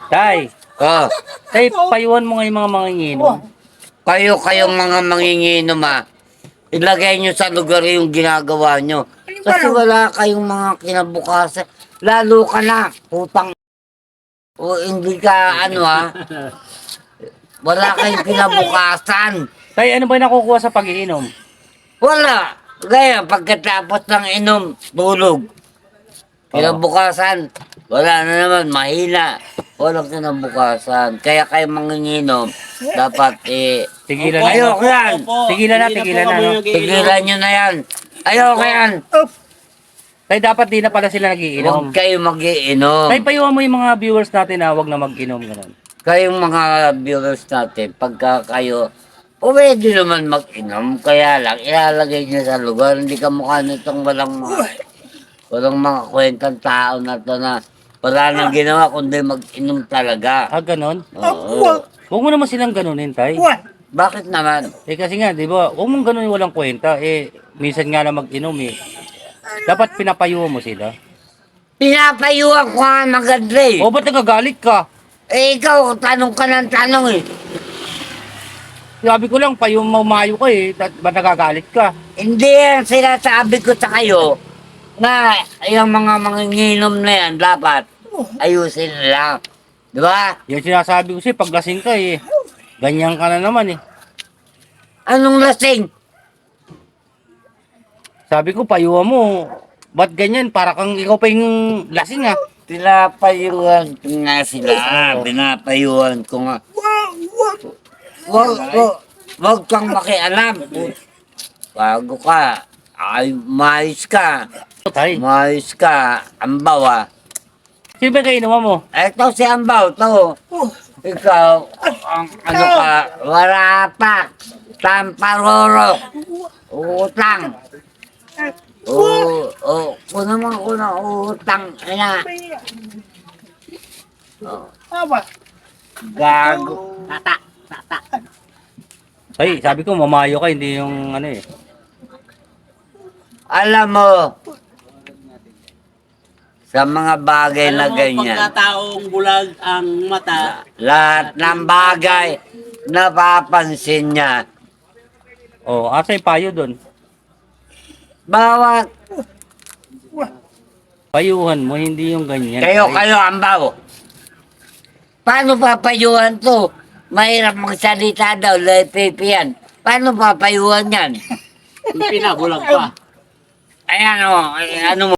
Tay, Oh, tay, payuhan mo nga yung mga manginginom. kayong mga manginginom ilagay nyo sa lugar yung ginagawa nyo. Kasi wala kayong mga kinabukasan. Lalo ka na, putang. O hindi ka wala kayong kinabukasan. Tay, ano ba yung nakukuha sa pag-iinom? Wala. Kaya pagkatapos ng inom, tulog. Kinabukasan, wala na naman, mahina. Walang kinabukasan. Kaya kayo manginginom, dapat Tigilan na. ayoko yan. Tigilan na, tigilan na, no? Tigilan nyo na yan. Ayoko yan. Tay, dapat di na pala sila Huwag nagiinom. kayo magiinom. Tay, payuhan mo yung mga viewers natin na huwag na mag-inom. Ganun. Kayong mga viewers natin, pagka kayo, pwede naman mag-inom. Kaya lang, ilalagay nyo sa lugar. Hindi ka mukha nitong walang mga kwentang tao na to na wala nang ginawa kundi mag-inom talaga. Ah, ganun? Oo. Huwag mo naman silang ganunin, tay. Bakit naman? Kasi nga, di ba, huwag mong ganunin walang kwenta. Minsan nga lang mag-inom Dapat pinapayuhan mo sila. Pinapayuhan ko nga maganda O, ba't nagagalit ka? Ikaw, tanong ka ng tanong Sabi ko lang, mayo ka ba't nagagalit ka? Hindi yan sinasabi ko sa kayo na yung mga manginginom na yan dapat ayusin nila. Di ba? Yung sinasabi ko sa'yo, pag lasing ka ganyan ka na naman Anong lasing? Sabi ko, payuhan mo. Ba't ganyan? Para kang ikaw pa yung lasing Pinapayuhan ko nga sila. Pinapayuhan ko nga. Wag kang makialam. Bago ka. Ay, mais ka. Tay, Mais ka. Ambaw sino ba kainuman mo? Eto si Ambaw, to. Ikaw, ang ano ka, warapak, tamparoro, utang. Kuno utang, gago. Tay, sabi ko, mamayo ka, hindi yung Alam mo, sa mga bagay na ganyan, Pagkataong bulag ang mata, lahat ng bagay napapansin niya. Asa yung payo doon? Bawat Payuhan mo, hindi yung ganyan. kayo Ambaw. Paano papayuhan to? Mahirap magsalita daw, lepepe yan. Paano papayuhan yan? pinabulag pa. Ayan ano mo?